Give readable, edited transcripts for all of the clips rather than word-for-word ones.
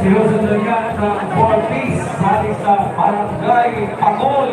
Sinusunod yan ng 4-piece galing sa Barangay Pakol.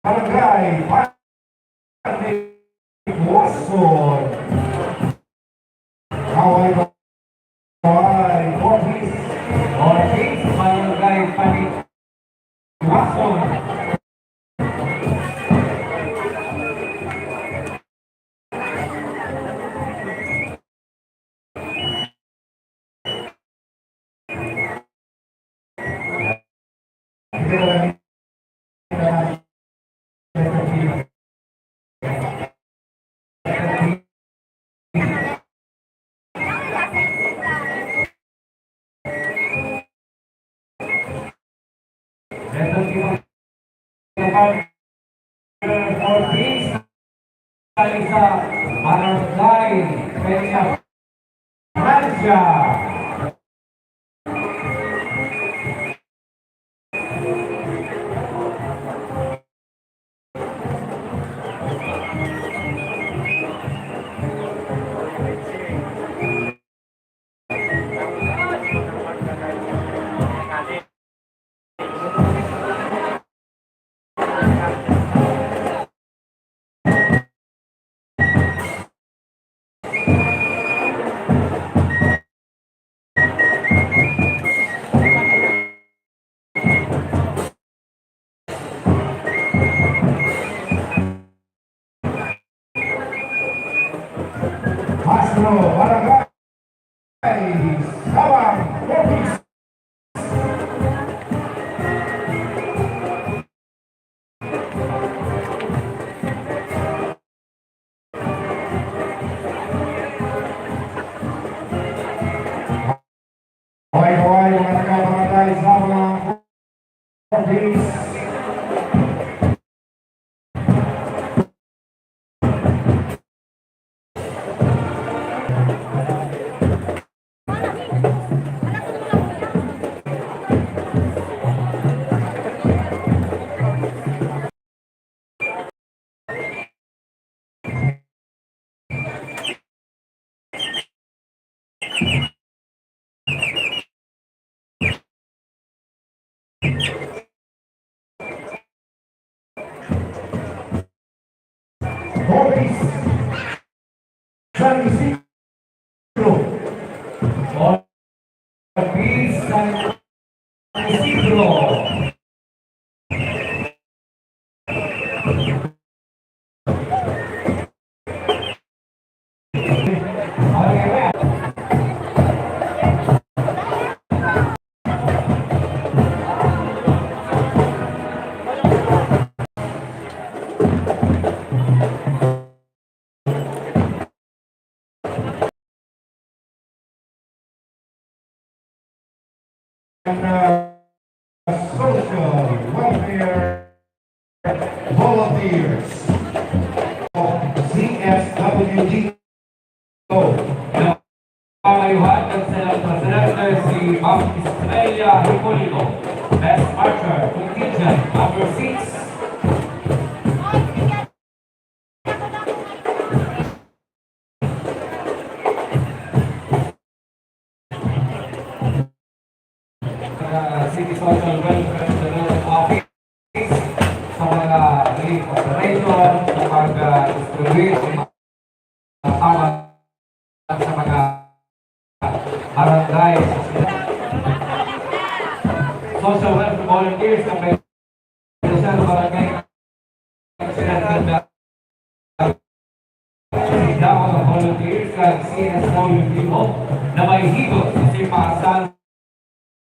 Barangay Paniguason. Kaway Office Barangay Paniguason. Sa Barangay Francia. Barangay Sawang Office. Kaway-kaway mga taga-barangay Sawang Office. Office San Isidro. Office San Isidro. Social welfare volunteers of CSWD. Pangayuhan ng Presidente si Ma'am Estrella Hipolito, Best Archer, Contingent, number 6. City Social Welfare Development Office sa mga relief operation, sa pag-distribute ng tawag sa mga barangay, social welfare volunteers ng may special barangay daw ng volunteers kag CSWD na may higos sa simpasan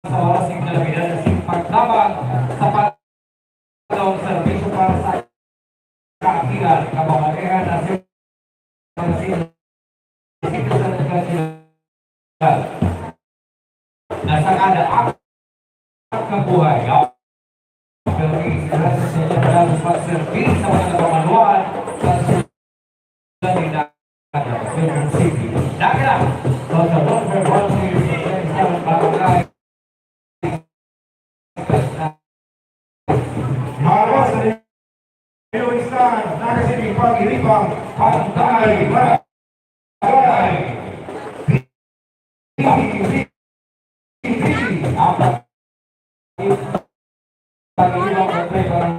sa oras ng kalaminan na simpagtabang sa pagkakataong serbisyo para sa kaakilan kababaehan na nasa kada akit ng buhay. Pero iisigaran sa inyo na lang pag-servis sa mga napamaluan sa susunod ni Naga, Civic. Naga, social welfare volunteers sa barangay. Marawa sa Dalisay, Naga Civic, pag-iripang, pantay, barangay. Pag-ilang pantay, barangay.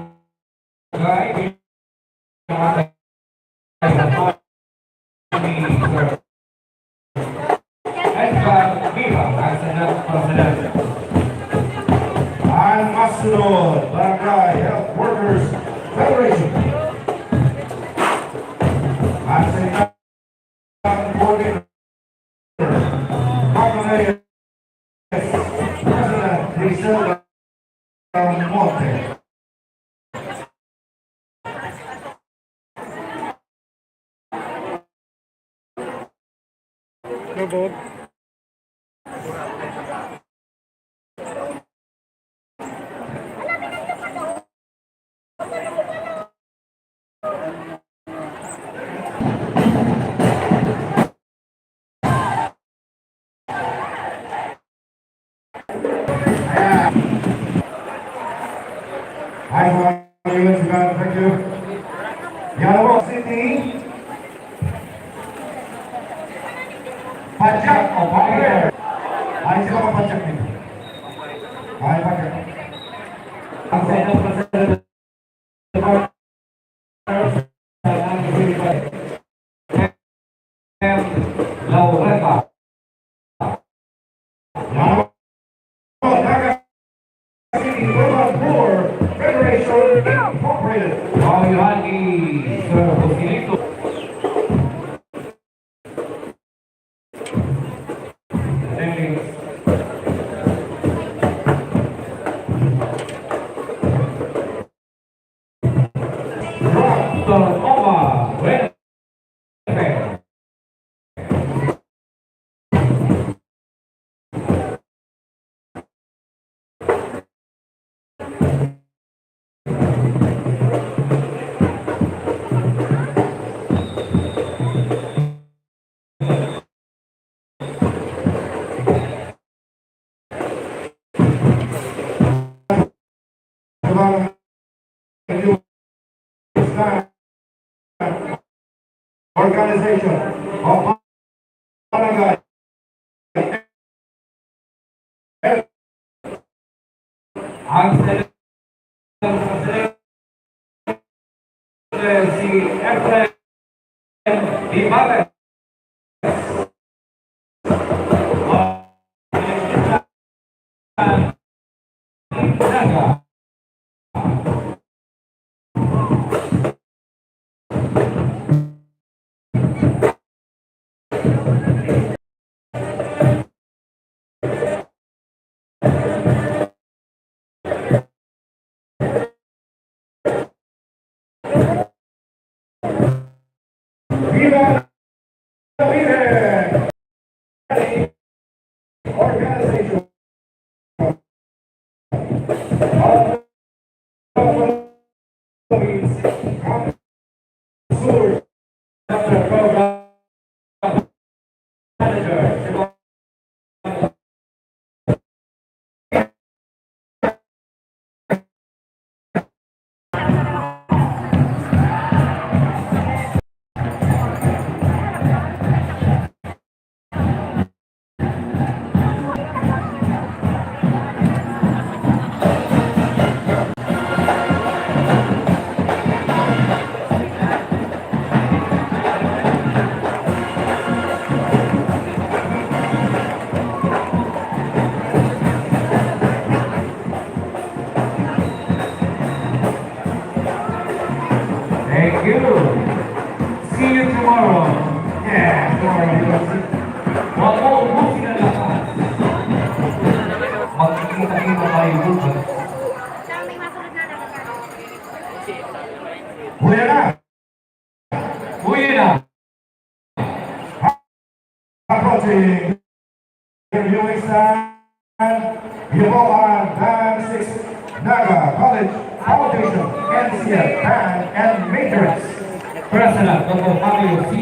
And masunod, Barangay Health Workers Federation. At sa ilang coordinator, President Griselda Monte. Robot. Hi, thank you. Yellow City. Pajak o Bayer. Ay, sila ka pajak nito. Ay, pajak. Ang Senate President Laureta. Naga City Urban Poor Federation Incorporated. Pangilani, Sir Joselito. Dr. Omar Welfare. Organization of Naga. Ang Senate President si Efren Dimares. Naga. Viva la Virgen! Organization of Philippines, Council, Dr. Program Manager, Dalisay, Yumoan Band 6, Naga College Foundation, NCF Band and Matrix. President Dr. Fabio C.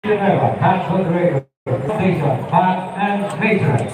Villanueva, Band Moderator, Foundation, Band and Matrix.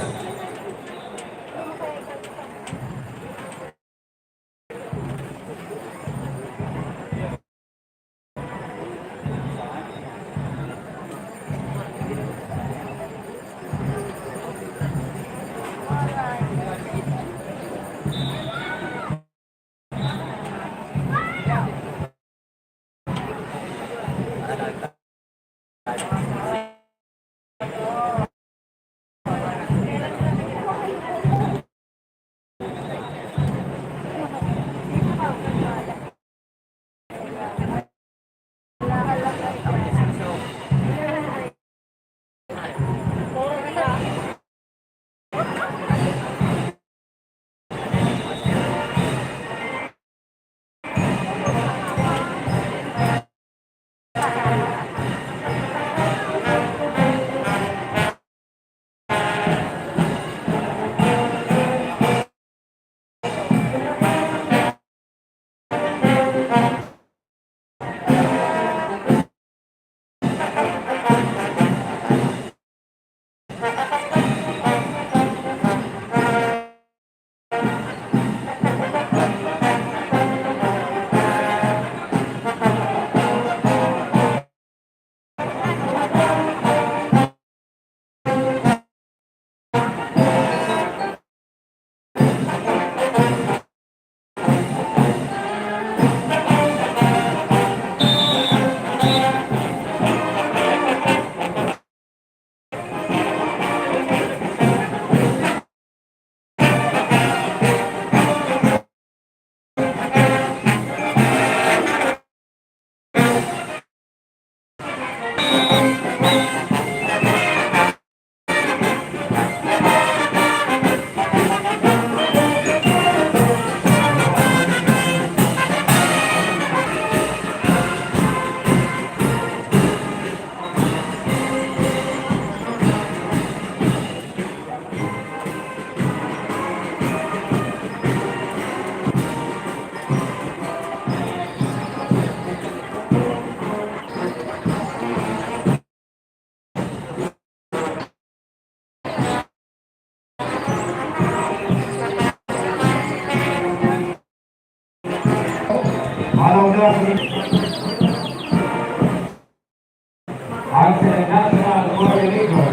Ang National Coordinator,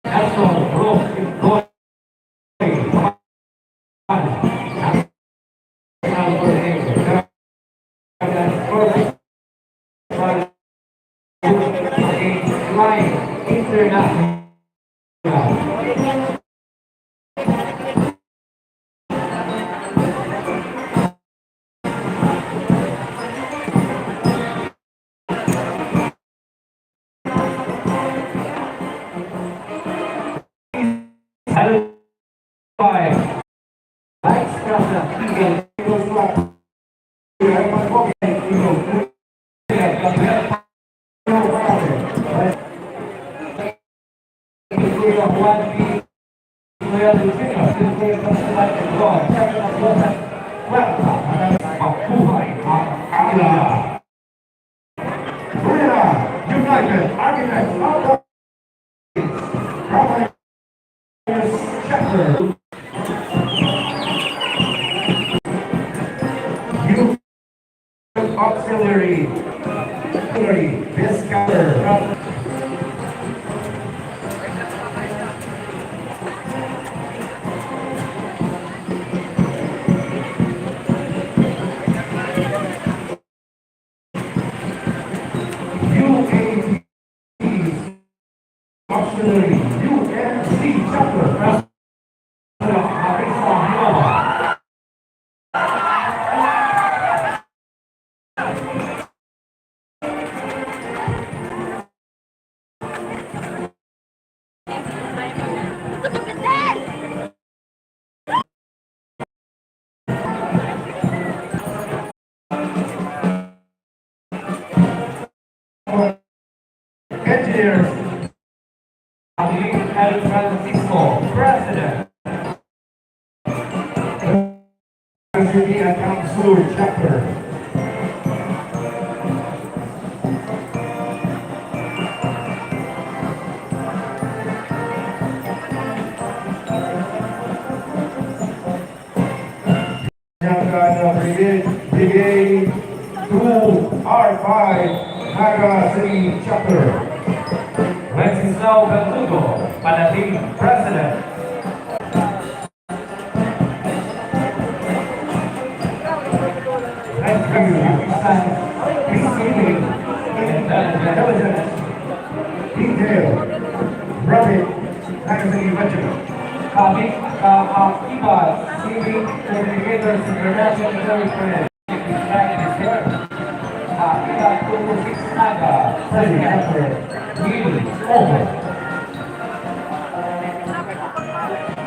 National Group Employee, National Coordinator, International. United Architects of Chapter. Auxiliary, discover. UAP, auxiliary, UNC chapter. Engineers. San Francisco, President. City and Council Chapter. Brigade 2R5 Naga City Chapter. Wenceslao Beltugo, Panating President. Receiving intelligence, Detail, Rapid, Naga City Regiment. Kabit Kaakibat, Civic Communicators International Service. Kaakibat 226 Naga, City Chapter. Healing, over.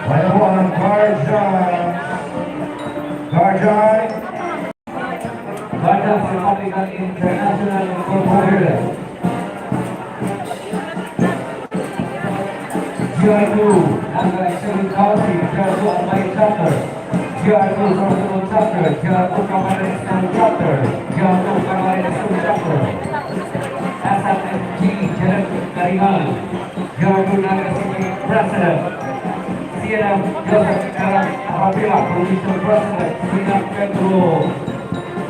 By the one, Garjan. Batas Republican International Incorporated. GR2, Naga Executive Council, GR2 Online Chapter, GR2 Professional Chapter, GR2 Camarines Chapter, GR2 Camarines Chapter, SFMG, General Karihan, GR2 Naga City President, CNM Joseph Arab Arabila, Provincial President, CNM Pedro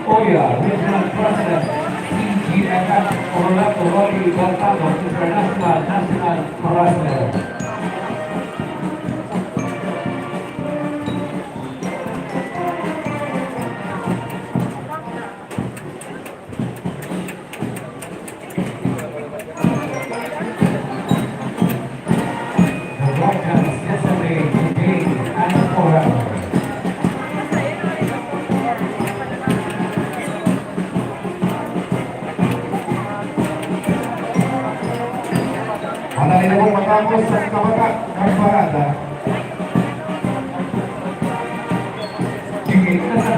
Oya, Regional President, EGFF, Orlando Rocky Baltano, International National President. Alay na po matapos sa kamarada. Higit na sa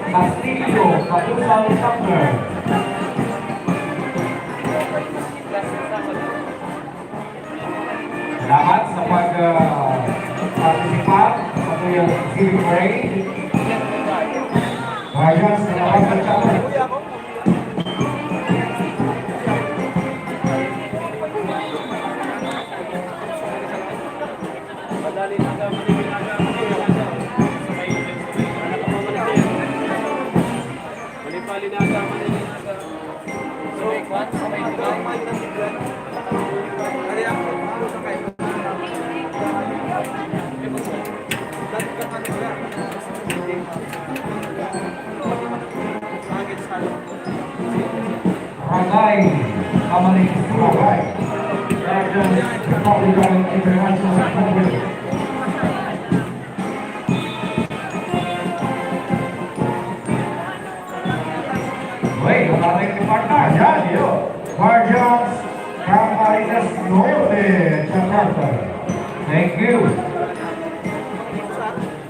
Castillo, Katusal Chapter. Salamat sa pag-participate sa tuyang Civic Parade. Garjan sa Naga Chapter. Ragay, Camarines, Ragay. Republican International Congress. Wait, maraming partner. Ayan, yun. Guardians, Camarines Norte, Jakarta. Thank you.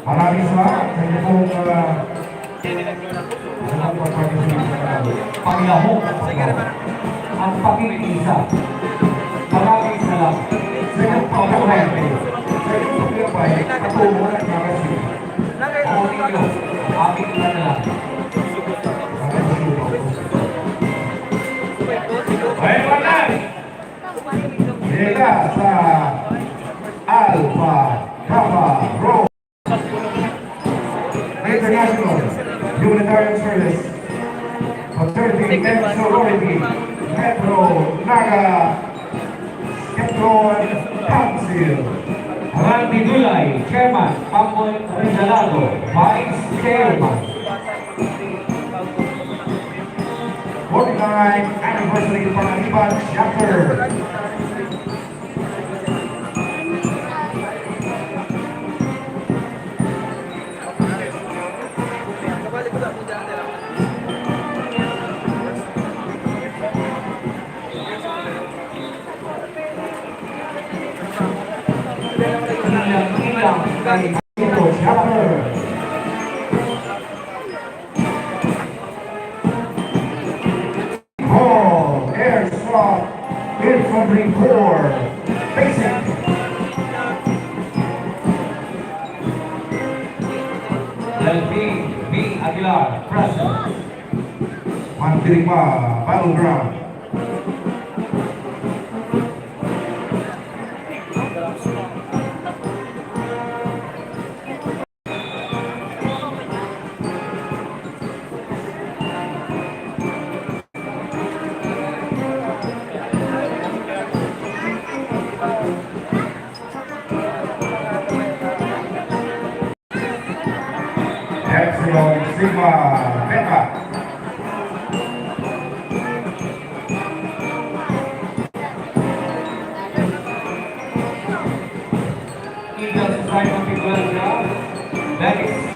Maraming salamat sa inyo pong Panglahok at pakikisa. Maraming salamat. sa inyong pagkakuhay. Sa inyong pagkakuhay, katungo ng Naga City. Ako ninyo, aming ilanala. Ayun naman! Mula sa Alpha Kappa Rho International Humanitarian Service Fraternity and Sorority Metro Naga Central Council. Randy Dulay, Chairman, Pampol Regalado, Vice Chairman. 49th Anniversary Pangaliban Chapter. Ilang kay Chapter. Infantry Corps. Basic. B. Aguilar, present. Mandirigma, Battleground. Epsilon Sigma Beta. Eagles is trying to pick well now. That is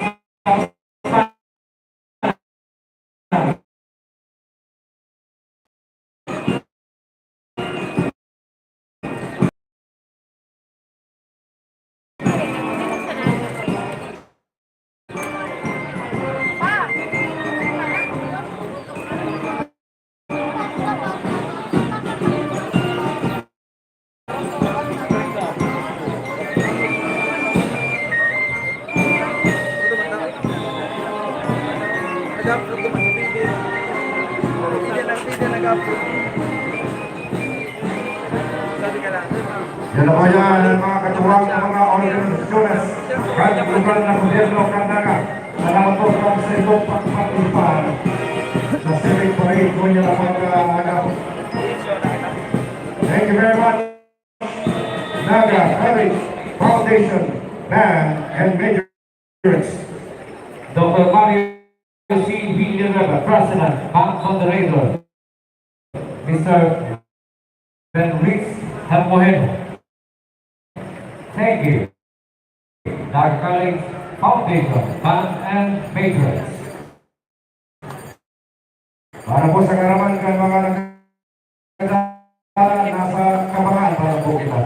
Yan na po yan ang mga katuwang ng mga organisasyones at lugar ng gobyerno ng Naga. Salamat po sa itong pagpapalipan sa Civic Parade ko niya na pag-agap. Thank you very much. Naga, Civic, Foundation, Band, and Majors. Dr. Mario C. Villanueva, President, Bank Moderator. Mr. Benriz Hermoheno. Thank you. Naga College Foundation, Band and Majors. Para po sa karaman ng mga nasa kabangan para po kita.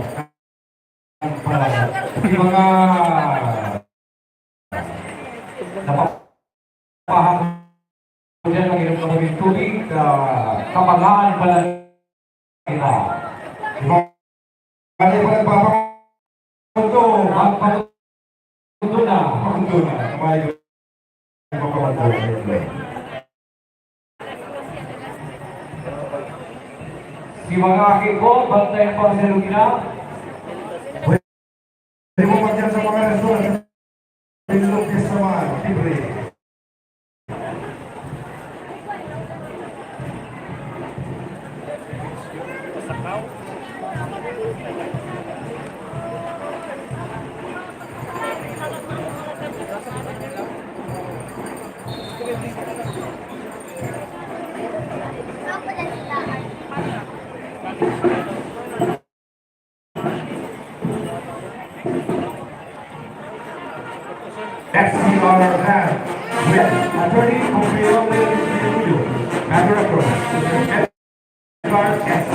Yung mga napapahang dyan ang ilang kaming tubig, kamangaan pala kita. Kasi po nagpapakundo. Magpakundo na. Pakundo na. Kamay ko. Nagpapakundo. Si mga aking ko, bantayan pa sa Lugina. Pwede mo magyan sa mga restaurant. Pinulog sa mga libre. FCR Band with Attorney Pompeo Studio, Director, Edgar S.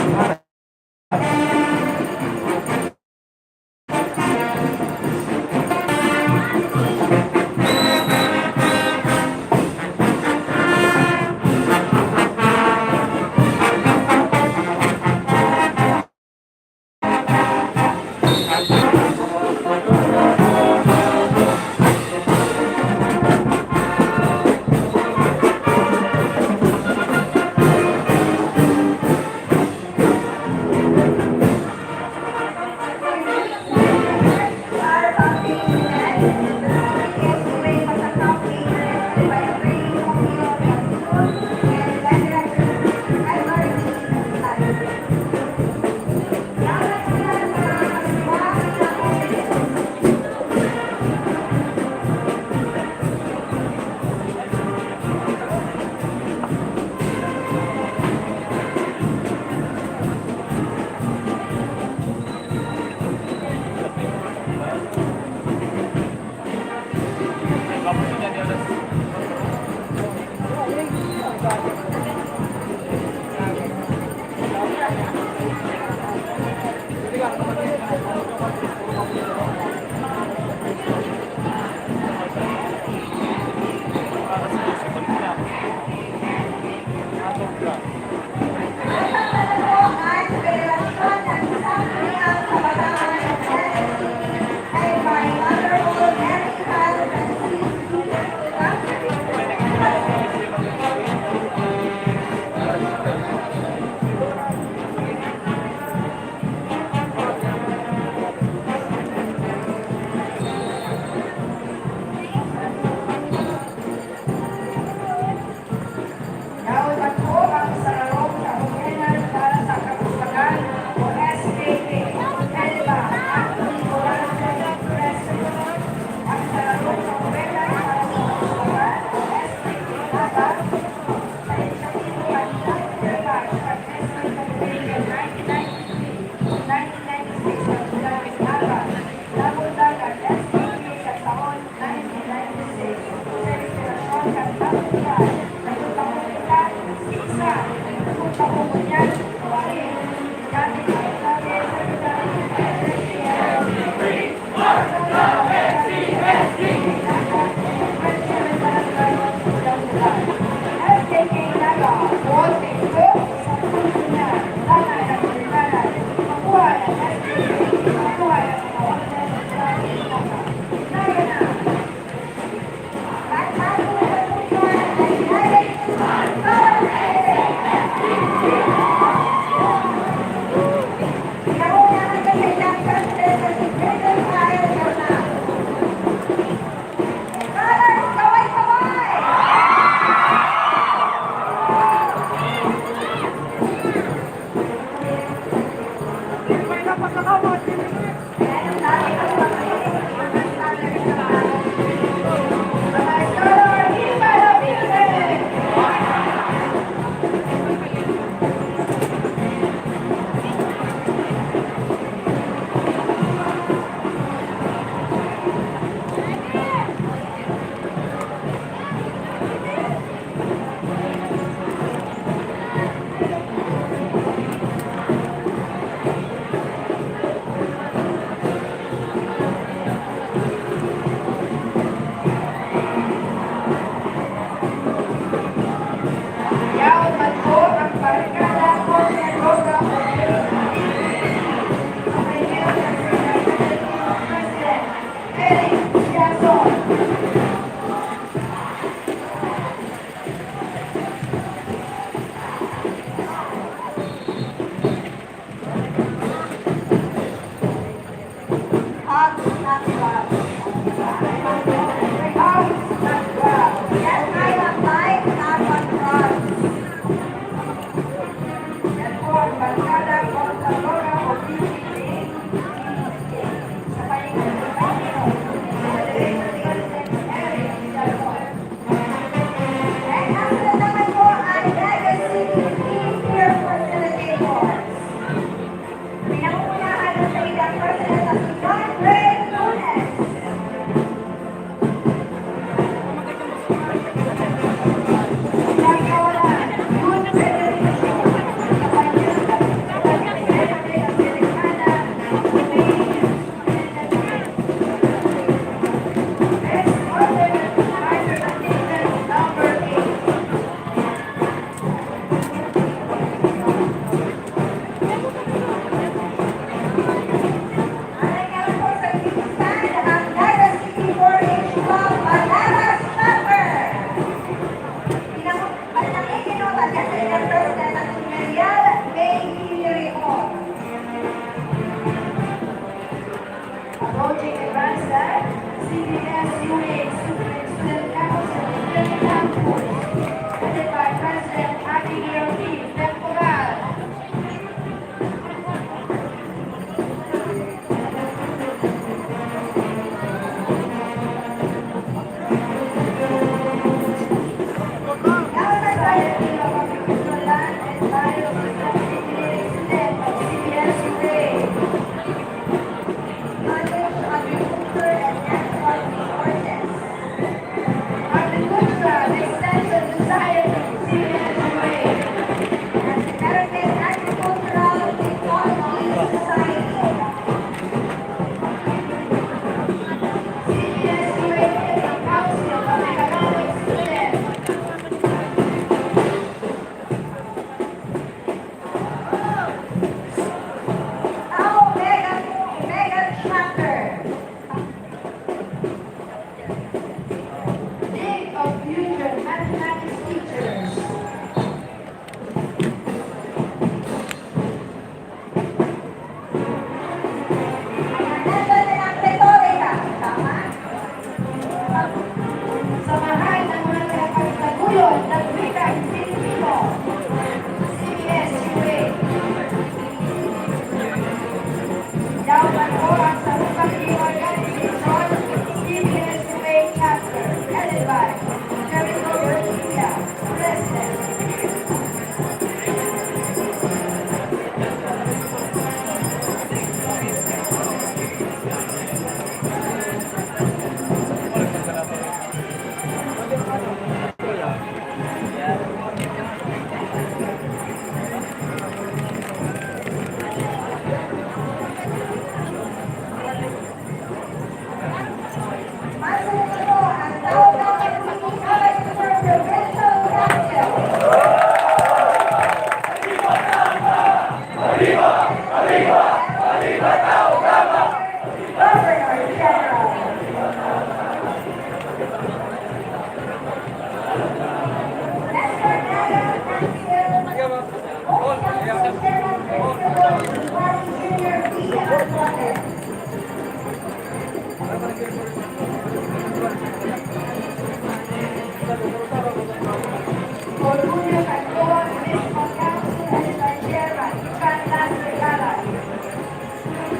Orgullo Cantor, Municipal Council, headed by Chairman Naga.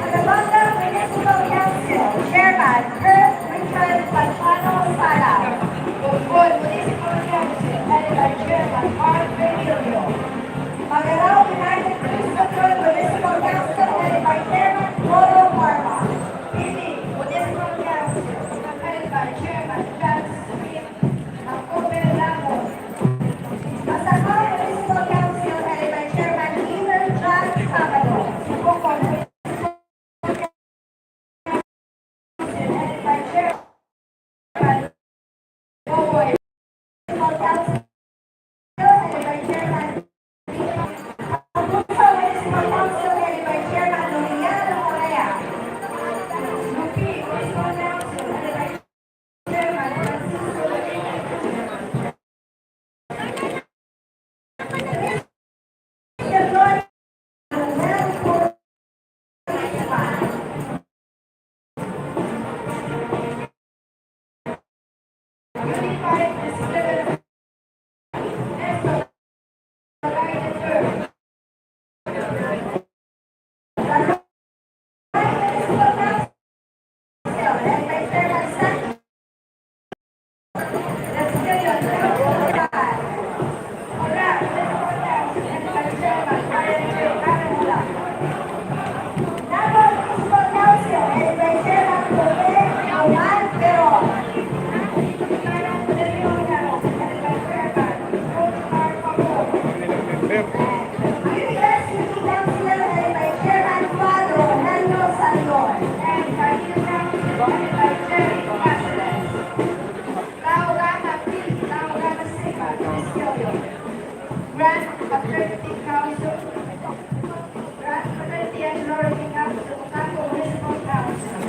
Alabanga Municipal Council, Chairman Richard Pampano Sala. Bungol Municipal Council, headed by Chairman Mark Virgilio. Magalao United Christopher Municipal Council, headed by Chairman Rolo Parma. Pili Municipal Council, headed by Chairman John Smith. October Lamon. Masakal Municipal Council, headed by Chairman Peter John Sabado. Bukol Municipal headed by Chairman Boboy. Municipal Council, headed by Chairman Abuso Municipal Council, headed by Chairman Liliana Morea. Lupi Municipal Council, headed by Chairman Francisco Rodriguez. Unified District Municipal Council, headed by Chairman San. That's Million, Ora, Municipal Council, headed by Chairman Marian J. Camarines. Naga Municipal Council, headed by Chairman Jose Awan Peron. Naga Municipal Council, headed by Chairman Rosemar Paco. Unified City Council, headed by Chairman Padro Nando Sandor. And Camarines Council, headed by Jerry Cáceres. Naga Peace, Naga Sigma, Castillo. Grand Fraternity Council, Grand Fraternity and Sorority Council, Naga Municipal Council.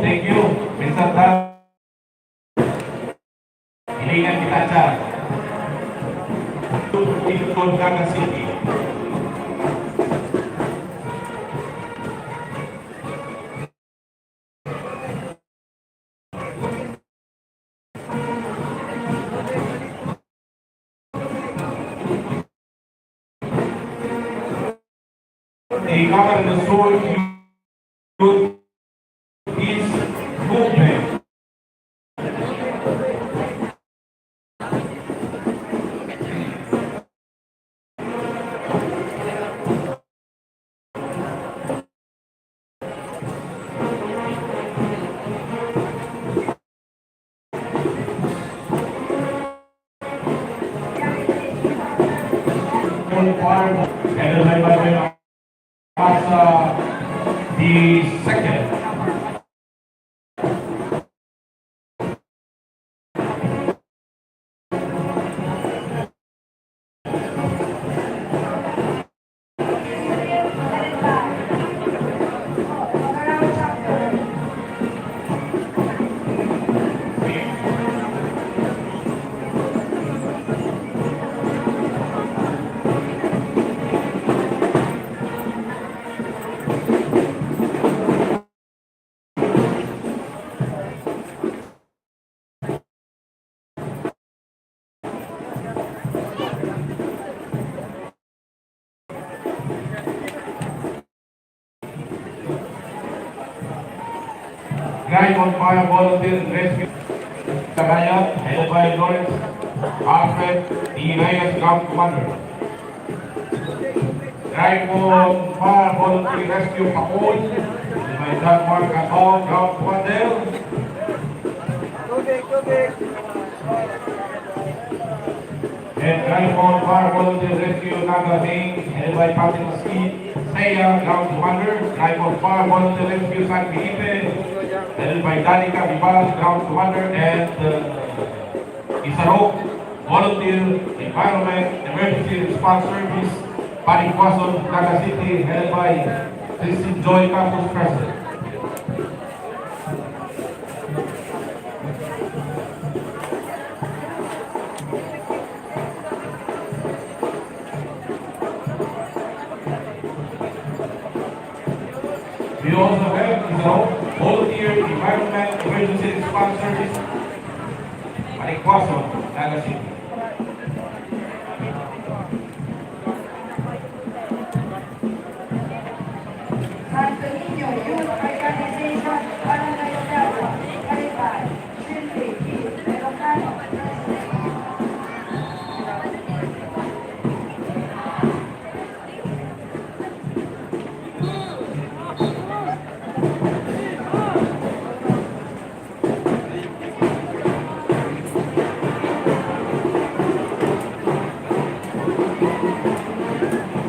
Thank you, Mr. Tan. Hilingan kita dyan. Ikon Naga City. the Camarines Youth Peace Movement. And then I as the second. Guide on Fire Volunteer Rescue Tagaya, headed by Lawrence Alfred D. Reyes, Ground Commander. Guide on Fire Volunteer Rescue Pakul, headed by John Mark Atol, Ground Commander. And Guide on Fire Volunteer Rescue Naga, headed by Patrick Ski, Saya, Ground Commander. Guide on Fire Volunteer Rescue San Felipe, headed by Dalisay, Ground Commander, and Isarok Volunteer Environment Emergency Response Service, Panikwason, Naga City, headed by Christine Joy Campus President. We also have Isarok Volunteer Environment Emergency Response Service, Panikwason, Naga City. Santo Niño Youth Organization, Barangay Naga, Dalisay, Civic, Ilocano,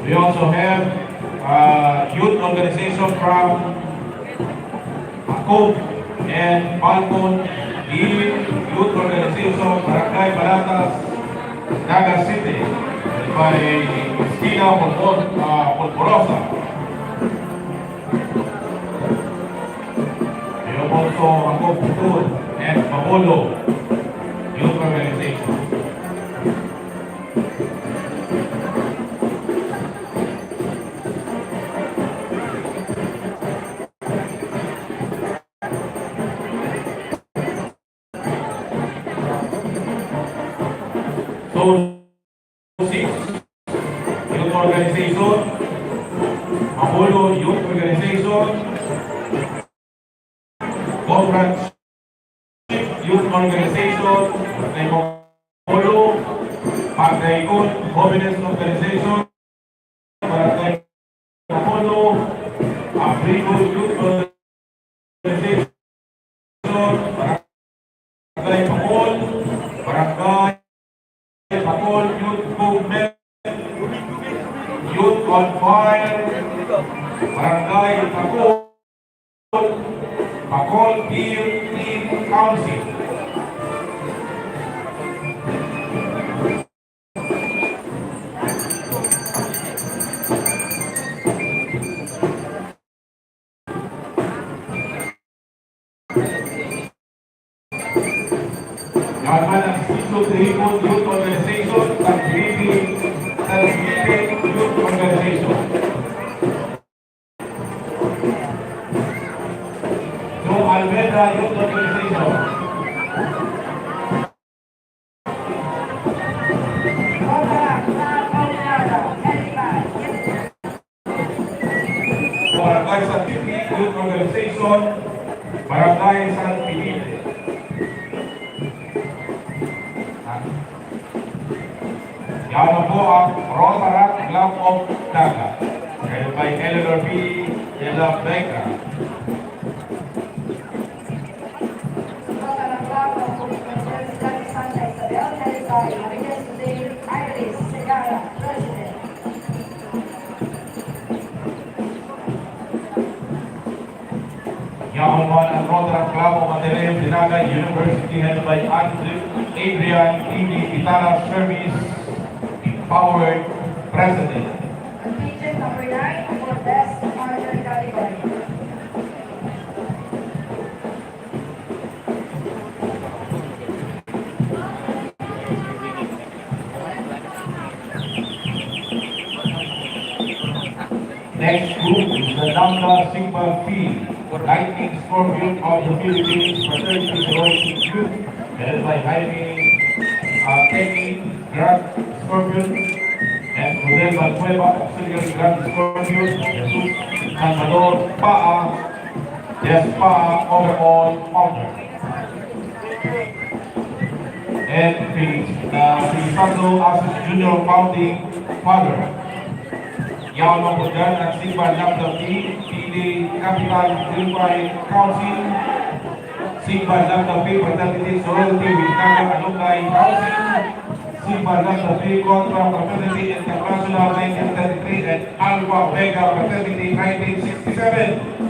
We also have youth organization from Akog and Falcon, youth organization Barangay Balatas, Naga City, by Christina Polporosa. We have also Akog Putul and Babolo, youth organization. So, 6 youth organization, Apollo Youth Organization, Conference Youth Organization, Apollo, Pagdaikon, Holiness Organization, Barangay Apollo, Abrigo Youth Organization, Barangay Pakol, Barangay Pakol Youth Movement, Youth on Fire, Barangay Pakol, Pakol Peer Team Council. Yaman Institute Youth Organization, Civic Youth Organization. Joe Almeida Youth Organization. Yan na po ang Rotaract Club of Naga. Headed by Eleanor B. de la Vega. Rotaract Club of Santa Isabel, headed by Marines de Iris Segara, President. Yan naman ang Rotaract Club of Ateneo de Naga University headed by Adrian E. Pitara Service Empowered President. Region number 9 for Best Honor category. Next group is the Naga Sigma Phi, Lightning Scorpion of the Philippines Fraternity Sorority Youth, headed by Jaime Kenny Grand Scorpion and Rodel Balcueva, Auxiliary Grand Scorpion, Jesus Salvador Paa, Yes Paa Overall Honor. And the Pablo Asus Junior Founding Father. Yaw mo po dyan ang Sigma Lambda Phi, PD Capital Unified Council, Sigma Lambda Phi Fraternity Sorority with Naga Alumni Council, Sigma Lambda Phi Contra Fraternity International 1933 and Alpha Omega Fraternity 1967.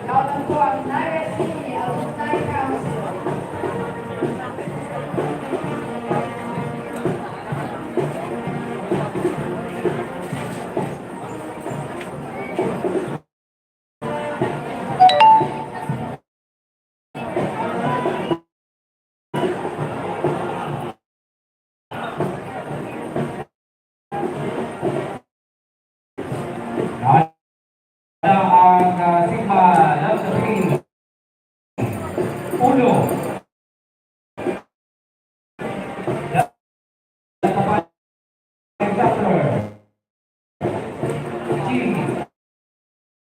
Welcome to our Naga City Alumni Council. Ang Sigma Lambda Phi Uno. Doctor G.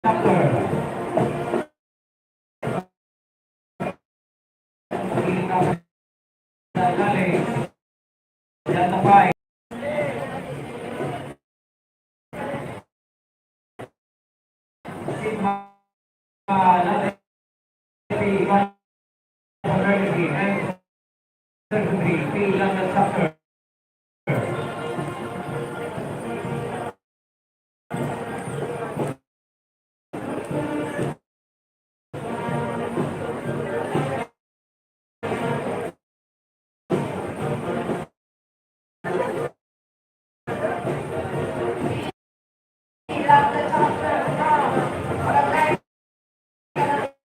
Doctor Dalisay. Sigma Lambda Phi Fraternity and Secondary Phi Lambda Chapter. Love the chapter from Barangay Camarines.